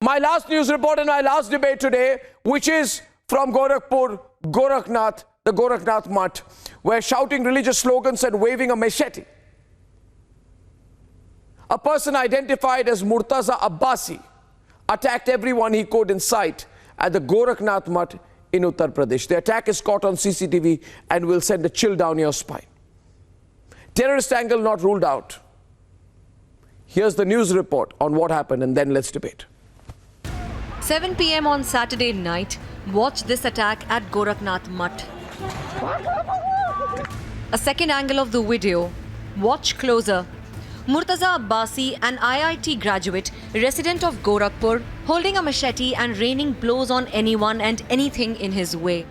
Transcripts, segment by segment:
My last news report and my last debate today, which is from Gorakhpur, Gorakhnath, the Gorakhnath Mutt, where shouting religious slogans and waving a machete, a person identified as Murtaza Abbasi attacked everyone he could in sight at the Gorakhnath Mutt in Uttar Pradesh. The attack is caught on CCTV and will send a chill down your spine. Terrorist angle not ruled out. Here's the news report on what happened, and then let's debate. 7 p.m. on Saturday night, watch this attack at Gorakhnath Mutt. A second angle of the video. Watch closer. Murtaza Abbasi, an IIT graduate, resident of Gorakhpur, holding a machete and raining blows on anyone and anything in his way.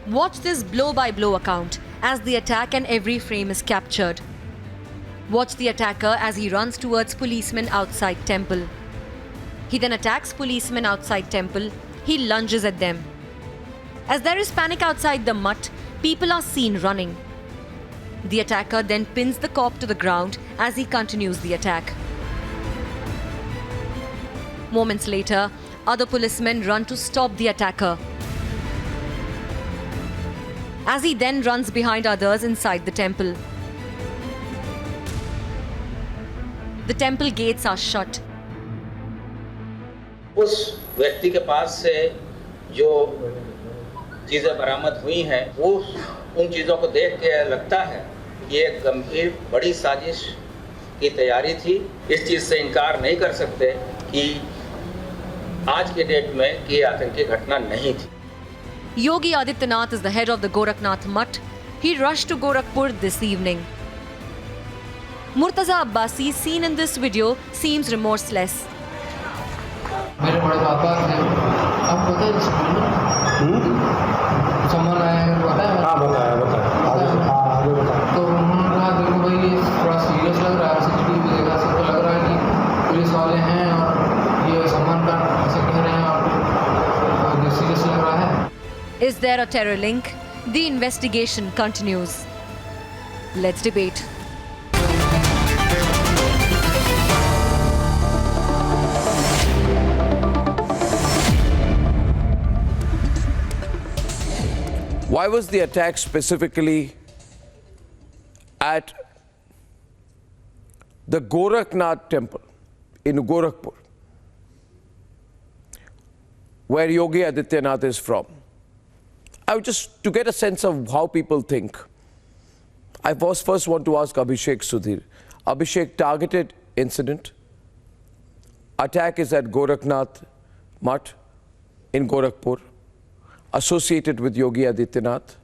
Watch this blow-by-blow account as the attack and every frame is captured. Watch the attacker as he runs towards policemen outside temple. He then attacks policemen outside temple. He lunges at them. As there is panic outside the mutt, people are seen running. The attacker then pins the cop to the ground as he continues the attack. Moments later, other policemen run to stop the attacker, as he then runs behind others inside the temple. The temple gates are shut. उस व्यक्ति के पास से जो चीज़ें बरामद हुई हैं, वो उन चीज़ों को देख के लगता है कि ये एक गंभीर बड़ी साजिश की तैयारी थी। इस चीज़ से इनकार नहीं कर सकते कि आज के डेट में ये आतंकी घटना नहीं थी। Yogi Adityanath is the head of the Gorakhnath Mutt. He rushed to Gorakhpur this evening. Murtaza Abbasi, seen in this video, seems remorseless. मेरे बड़े पापा थे, आपको पता है सम्मान आया है, पता है? हाँ बताया आगे बताया। तो उन्होंने कहा देखो भाई थोड़ा सीरियस लग रहा है, सीसीटीवी देखा से तो लग रहा है कि पुलिस वाले हैं और ये सम्मान का ऐसे कह रहे हैं और सीरियस लग रहा है। Is there a terror link? The investigation continues. Let's debate. Why was the attack specifically at the Gorakhnath temple in Gorakhpur, where Yogi Adityanath is from? I would just, to get a sense of how people think, I first want to ask Abhishek Sudhir. Abhishek, targeted incident, attack is at Gorakhnath Mutt in Gorakhpur, associated with Yogi Adityanath,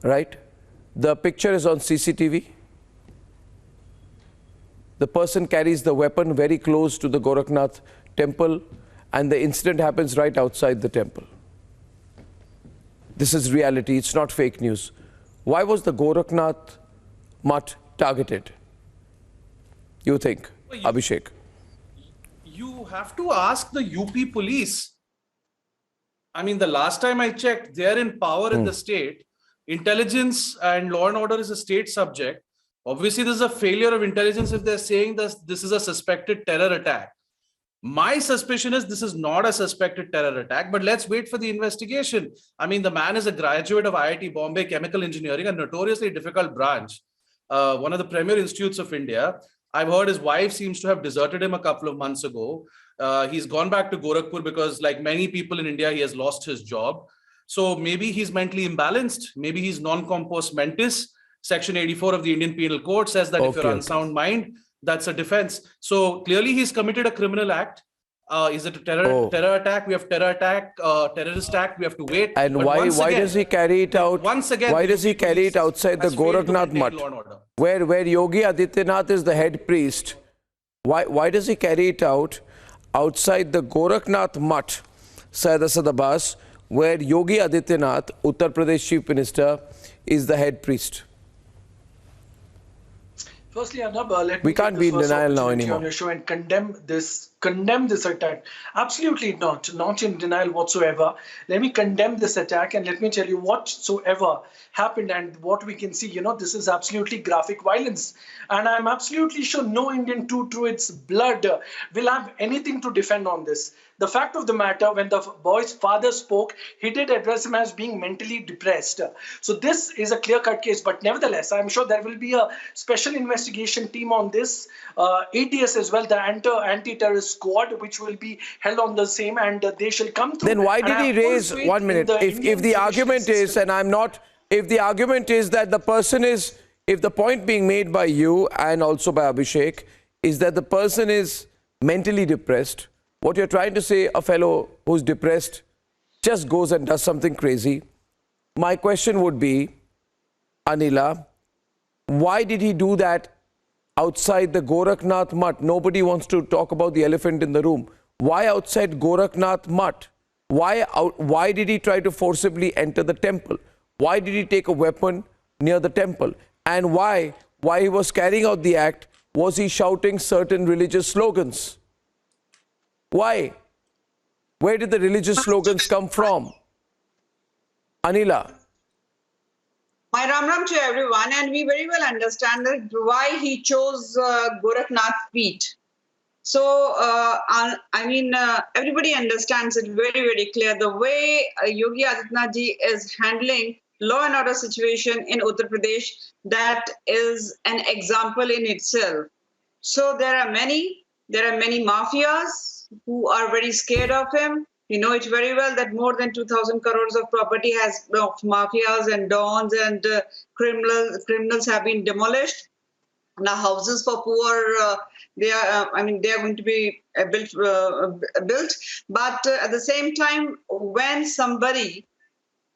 right? The picture is on CCTV. The person carries the weapon very close to the Gorakhnath temple, and the incident happens right outside the temple. This is reality, it's not fake news. Why was the Gorakhnath Mutt targeted, you think, Abhishek? You have to ask the UP police. I mean, the last time I checked, they're in power in the state. Intelligence and law and order is a state subject. Obviously, this is a failure of intelligence if they're saying that this is a suspected terror attack. My suspicion is this is not a suspected terror attack, but let's wait for the investigation. I mean, the man is a graduate of IIT Bombay Chemical Engineering, a notoriously difficult branch, one of the premier institutes of India. I've heard his wife seems to have deserted him a couple of months ago. He's gone back to Gorakhpur because, like many people in India, he has lost his job. So maybe he's mentally imbalanced. Maybe he's non-compos mentis. Section 84 of the Indian Penal Code says that if you're unsound mind, that's a defense. So clearly he's committed a criminal act. Is it a terror attack? We have terror attack, terrorist act. We have to wait. And why does he carry it out? Once again, why does he carry it outside the Gorakhnath Mutt, where Yogi Adityanath is the head priest? Why does he carry it out outside the Gorakhnath Mutt, Syed Asad Abbas, where Yogi Adityanath, Uttar Pradesh Chief Minister, is the head priest? Firstly, Arnab, let me we can't be in denial now anymore. On your show and condemn this condemn this attack. Absolutely not in denial whatsoever. Let me condemn this attack and let me tell you whatsoever happened and what we can see. This is absolutely graphic violence. And I'm absolutely sure no Indian through its blood will have anything to defend on this. The fact of the matter, when the boy's father spoke, he did address him as being mentally depressed. So this is a clear-cut case, but nevertheless, I'm sure there will be a special investigation team on this, ATS as well, the anti-terrorist squad, which will be held on the same, and they shall come through. Then why did he raise, 1 minute, if the argument is, and I'm not, if the argument is that the person is, if the point being made by you and also by Abhishek is that the person is mentally depressed, what you're trying to say, a fellow who's depressed just goes and does something crazy. My question would be, Anila, why did he do that outside the Gorakhnath mutt? Nobody wants to talk about the elephant in the room. Why outside Gorakhnath mutt? Why did he try to forcibly enter the temple? Why did he take a weapon near the temple? And why he was carrying out the act, was he shouting certain religious slogans? Why? Where did the religious slogans come from? Anila. My Ram to everyone, and we very well understand that why he chose Gorakhnath feet. So, everybody understands it very, very clear. The way Yogi Adityanath ji is handling law and order situation in Uttar Pradesh, that is an example in itself. So there are many mafias who are very scared of him. You know it very well that more than 2,000 crores of property of mafias and dons and criminals have been demolished. Now houses for poor, they are going to be built. But at the same time, when somebody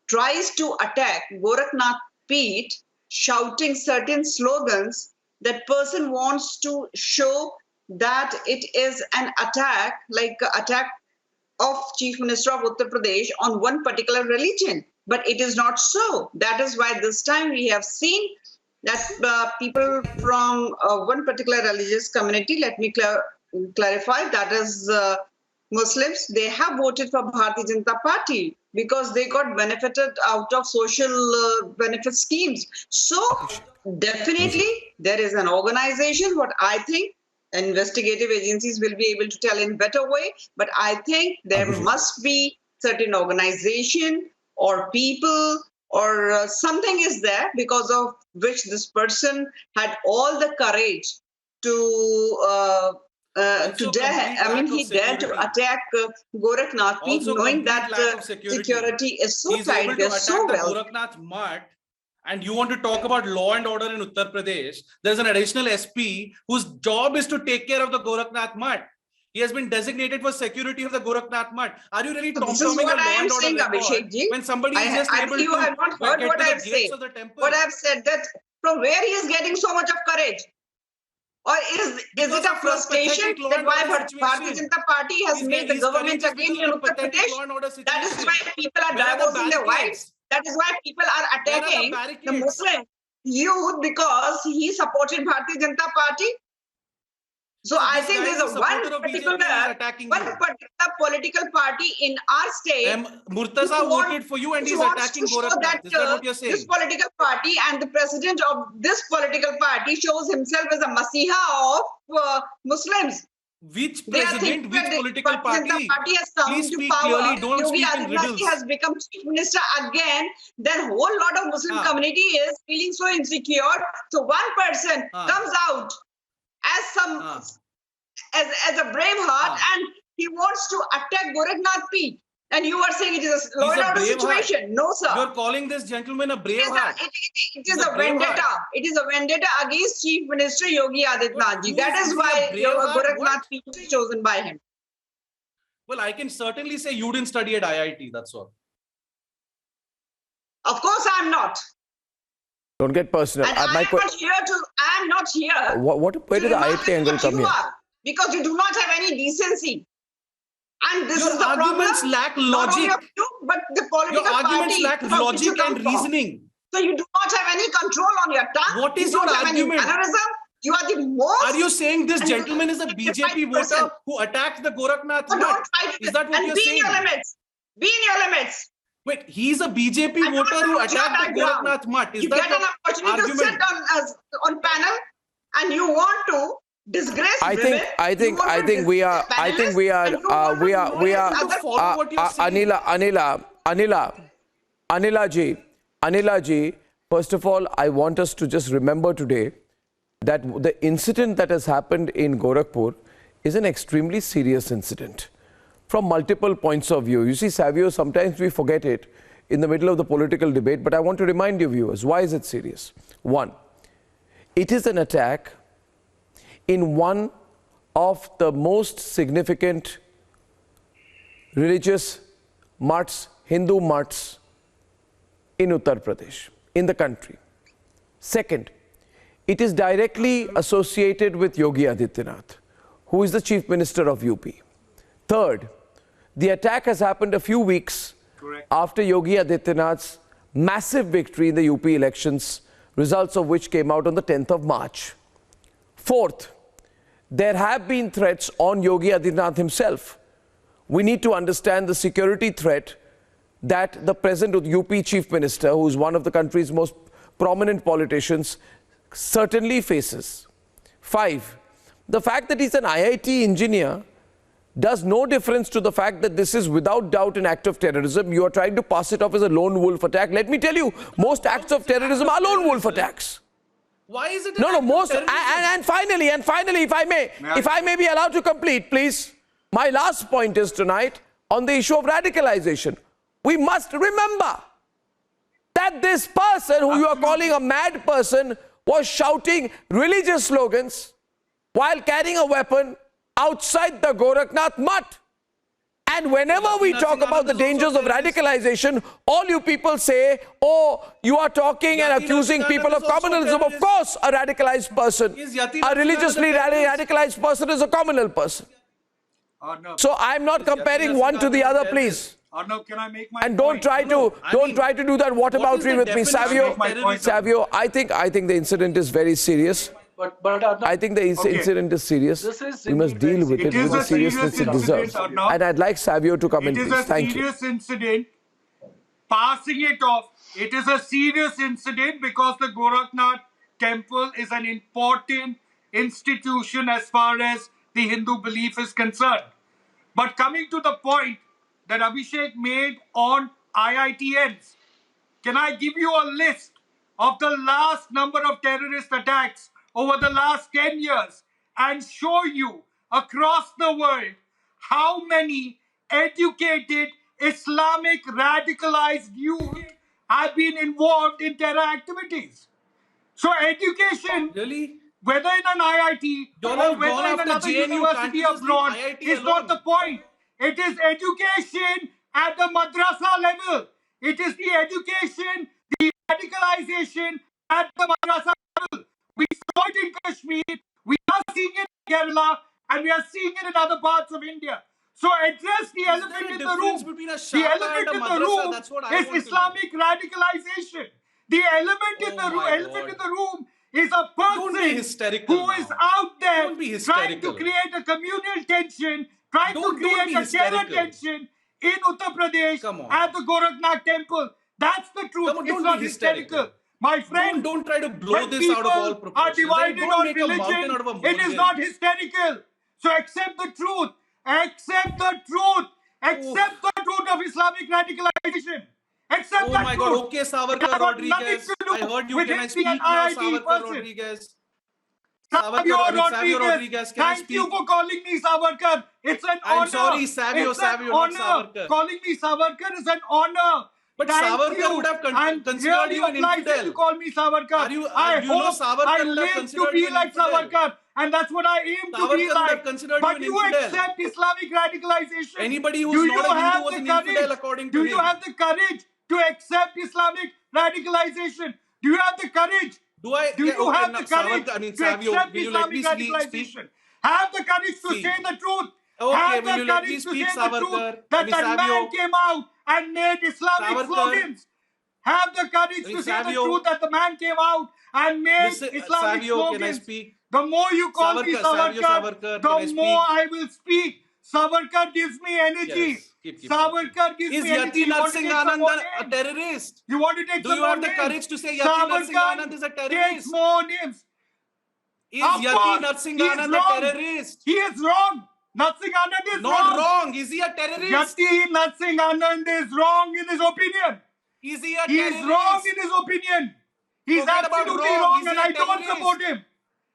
tries to attack Gorakhnath Peeth, shouting certain slogans, that person wants to show that it is an attack, like attack of Chief Minister of Uttar Pradesh on one particular religion. But it is not so. That is why this time we have seen that people from one particular religious community, let me clarify, that is Muslims, they have voted for Bharatiya Janata Party because they got benefited out of social benefit schemes. So definitely there is an organization, what I think investigative agencies will be able to tell in better way, but I think there must be certain organization or people or something is there because of which this person had all the courage to dare. I mean, he dared to attack Gorakhnath Peeth, knowing that security is so tight, they're so well. Gorakhnath Mutt, and you want to talk about law and order in Uttar Pradesh, there's an additional SP whose job is to take care of the Gorakhnath Mutt. He has been designated for security of the Gorakhnath Mutt. Are you really This is what I am saying, Abhishek ji. When somebody is just able to you have not heard what I have said. What I have said, that from where he is getting so much of courage? Or is it a frustration that why Bharatiya Janata Party has made the government again in Uttar Pradesh? That is why people are divorcing their wives. That is why people are attacking the Muslim youth because he supported Bharatiya Janata Party. So I think there is one particular political party in our state. Murtaza voted for you and he's attacking Gorakhnath. Is that what you're saying? This political party and the president of this political party shows himself as a Masiha of Muslims. Which president, which political party? Party has come Please to speak power. clearly, don't Yogi speak in riddles. Adityanath has become chief minister again. Then whole lot of Muslim community is feeling so insecure. So one person comes out as as a brave heart and he wants to attack Gorakhnath Peeth. And you are saying it is a law and order situation. No, sir. You're calling this gentleman a brave heart. It is a vendetta. It is a vendetta against Chief Minister Yogi Adityanath ji. That is why Gorakhnath Peeth is chosen by him. Well, I can certainly say you didn't study at IIT, that's all. Of course, I am not. Don't get personal. And I am not here. Where did the IIT angle come here? Because you do not have any decency. And this Your is the arguments problem. lack logic. Not only of you, but the political Your arguments party lack from which logic you come and from. reasoning. So you do not have any control on your tongue. What is you don't your have argument? any mannerism. You are the most. Are you saying this and gentleman is a BJP voter person. who attacked the Gorakhnath So mutt? don't try to Is that what and you're be saying? in your limits. Be in your limits. Wait, he's a BJP I don't voter who know your attacked the background. Gorakhnath mutt. Is You that get an your opportunity to argument? sit on panel, and you want to disgrace I women. think You want to we are disgrace I think panelists, we are and you want to we are we disgrace are other follow what you're saying. Anila ji, first of all, I want us to just remember today that the incident that has happened in Gorakhpur is an extremely serious incident from multiple points of view. You see, Savio, sometimes we forget it in the middle of the political debate, but I want to remind you viewers, why is it serious? One, it is an attack in one of the most significant religious mutts, Hindu mutts in Uttar Pradesh, in the country. Second, it is directly associated with Yogi Adityanath, who is the Chief Minister of UP. Third, the attack has happened a few weeks after Yogi Adityanath's massive victory in the UP elections, results of which came out on the 10th of March. Fourth, there have been threats on Yogi Adityanath himself. We need to understand the security threat that the present UP Chief Minister, who is one of the country's most prominent politicians, certainly faces. Five, the fact that he's an IIT engineer does no difference to the fact that this is without doubt an act of terrorism. You are trying to pass it off as a lone wolf attack. Let me tell you, most acts of terrorism are lone wolf attacks. Why is it? No, most, and finally, if I may be allowed to complete, please. My last point is tonight on the issue of radicalization. We must remember that this person who you are calling a mad person was shouting religious slogans while carrying a weapon outside the Gorakhnath mutt. And whenever we talk about the dangers of radicalization, all you people say, oh, you are talking and accusing people of communalism. Of course, a radicalized person, a religiously radicalized person is a communal person. So I'm not comparing one to the other, please. Arnab, can I make my and don't try to do that whataboutery with me, Savio. I think the incident is very serious. But Arnab, I think the incident is serious. We must deal with it with the seriousness it deserves. And I'd like Savio to come in, please. Thank you. It is a serious incident. Passing it off, it is a serious incident because the Gorakhnath temple is an important institution as far as the Hindu belief is concerned. But coming to the point that Abhishek made on IITNs, can I give you a list of the last number of terrorist attacks over the last 10 years and show you across the world how many educated Islamic radicalized youth have been involved in terror activities? So education, Really? whether in an IIT or whether in another university abroad, is not the point. It is education at the madrasa level. It is the education, the radicalization at the madrasa level. We saw it in Kashmir, we are seeing it in Kerala, and we are seeing it in other parts of India. So address the elephant in the room. The elephant in the room is Islamic radicalization. The elephant in the room is a person who is out there trying to create a communal tension, trying to create a terror tension in Uttar Pradesh at the Gorakhnath temple. That's the truth. It's not hysterical. My friend, don't try to blow this out of all proportion. Are divided on religion. It is not hysterical. So accept the truth. Accept the truth. Accept the truth of Islamic radicalization. Accept that my truth. God. Okay, Savarkar Rodriguez. I heard you. Can I speak now, Savarkar Rodriguez? Savio Rodriguez, can I speak? Thank you for calling me Savarkar. It's an honor. I'm sorry, Savio, not Savarkar. Calling me Savarkar is an honor. But Savarkar would have considered you an infidel. You call me Savarkar. I hope I live to be like Savarkar. And that's what I aim to be like. But you accept Islamic radicalization. Anybody who's not a Hindu was an infidel according to him. Do you have the courage to accept Islamic radicalization? Do you have the courage? Do you have the courage to accept Islamic radicalization? Have the courage to say the truth. Have the courage to say the truth that man came out and made Islamic slogans. Have the courage to say the truth that the man came out and made Islamic slogans. Can I speak? The more you call me Savarkar, the more I will speak. Savarkar gives me energy. Yes, keep Savarkar gives Is me energy. Yati Narsingh a terrorist? You want to take Do some you have more the names? courage to say Yati Narsingh is a Takes terrorist? more names. Is Of Yati course, Narsingh he is a wrong. terrorist? He is wrong. Narsingh Anand is Not wrong. Is he a terrorist? Yati Narsingh Anand is wrong in his opinion. Is he a He terrorist? is wrong in his opinion. He's Forget about absolutely wrong. wrong, Is he and a I don't terrorist? support him.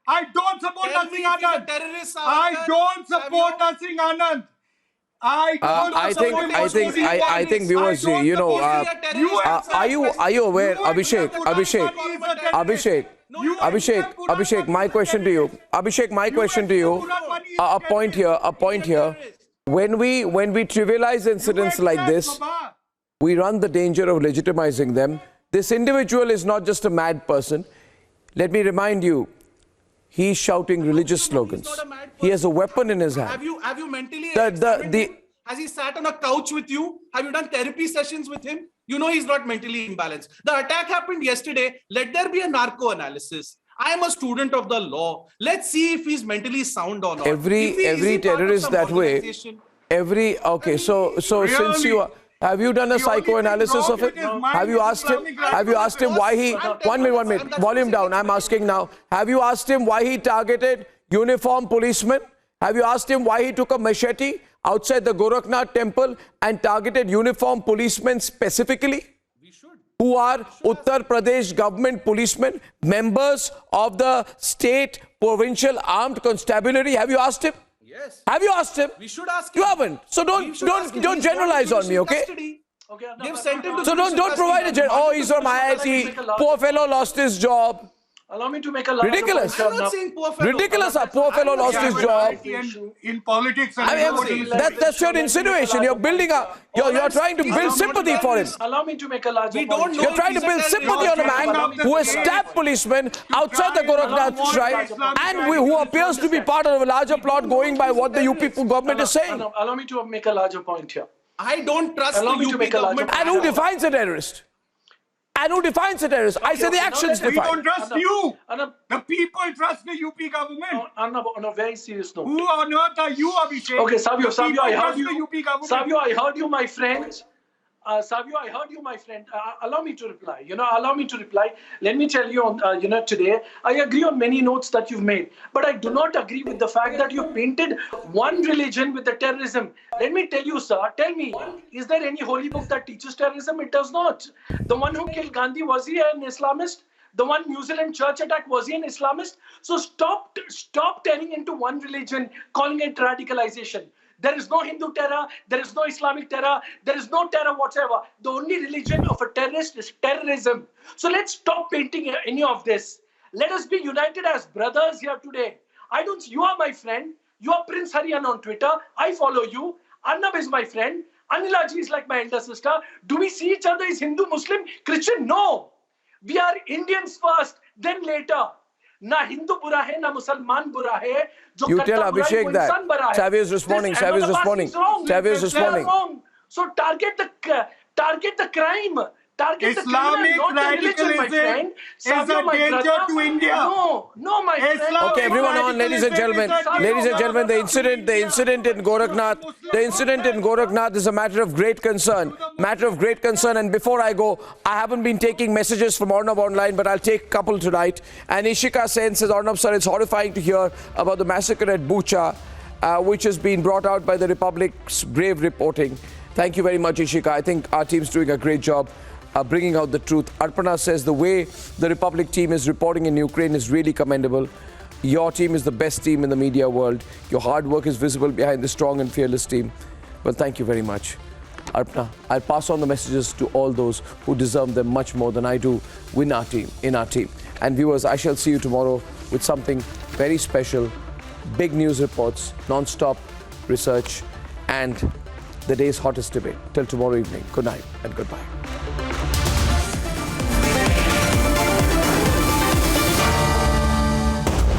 I don't support Tell me Narsingh if he's a Anand. terrorist, I Savarkar. don't support Savio. Narsingh Anand. I think viewers, you know, are you aware, Abhishek, my question to you, a point here. When we trivialize incidents like this, we run the danger of legitimizing them. This individual is not just a mad person. Let me remind you, he's shouting religious slogans. He has a weapon in his hand. Have you mentally examined him? Has he sat on a couch with you? Have you done therapy sessions with him? You know he's not mentally imbalanced. The attack happened yesterday. Let there be a narco analysis. I am a student of the law. Let's see if he's mentally sound or not. Every terrorist that way. Okay. So since you are, have you done a psychoanalysis of it? Have you asked him why he? 1 minute. Volume down. I'm asking now. Have you asked him why he targeted uniformed policemen? Have you asked him why he took a machete outside the Gorakhnath temple and targeted uniformed policemen specifically? Who are Uttar Pradesh government policemen, members of the state provincial armed constabulary? Have you asked him? Yes. Have you asked him? We should ask him. You haven't. So don't generalize on me, okay? They've sent him to So don't provide a oh, he's from IIT. Poor fellow lost his job. Allow me to make a ridiculous. I'm not saying poor fellow. Ridiculous. A poor fellow lost his job. In politics, that's your insinuation. You're building up. You're trying to build sympathy for him. Allow me to make a larger point. You're trying to build sympathy on a man who has stabbed policemen outside the Gorakhnath shrine and who appears to be part of a larger plot going by what the UP government is saying. Allow me to make a larger point here. I don't trust the UP government. And who defines a terrorist? I say the actions define. We don't trust you. The people trust the UP government. Arnab, on a very serious note. Who on earth are you, Abhishek? Okay, Savio, I heard you, my friend. Savio, I heard you, my friend. Allow me to reply. Let me tell you, today, I agree on many notes that you've made. But I do not agree with the fact that you painted one religion with the terrorism. Let me tell you, sir, tell me, is there any holy book that teaches terrorism? It does not. The one who killed Gandhi, was he an Islamist? The one New Zealand church attack, was he an Islamist? So stop turning into one religion, calling it radicalization. There is no Hindu terror, there is no Islamic terror, there is no terror whatsoever. The only religion of a terrorist is terrorism. So let's stop painting any of this. Let us be united as brothers here today. You are my friend. You are Prince Harian on Twitter. I follow you. Arnab is my friend. Anilaji is like my elder sister. Do we see each other as Hindu, Muslim, Christian? No. We are Indians first, then later. Na Hindu bura hai, na Musalman bura hai. You tell Abhishek that. Savio is responding. They are wrong. So target the crime. Target Islamic the criminal, not the religion, my friend. is a danger to India. No, my friend. Okay, everyone on, ladies and gentlemen, the incident in Gorakhnath is a matter of great concern. And before I go, I haven't been taking messages from Arnab online, but I'll take a couple tonight. And Ishika Sen says, Arnab sir, it's horrifying to hear about the massacre at Bucha, which has been brought out by the Republic's brave reporting. Thank you very much, Ishika. I think our team's doing a great job bringing out the truth. Arpana says the way the Republic team is reporting in Ukraine is really commendable. Your team is the best team in the media world. Your hard work is visible behind the strong and fearless team. Well, thank you very much. Arpana, I'll pass on the messages to all those who deserve them much more than I do in our team. And viewers, I shall see you tomorrow with something very special. Big news reports, non-stop research, and the day's hottest debate. Till tomorrow evening. Good night and goodbye.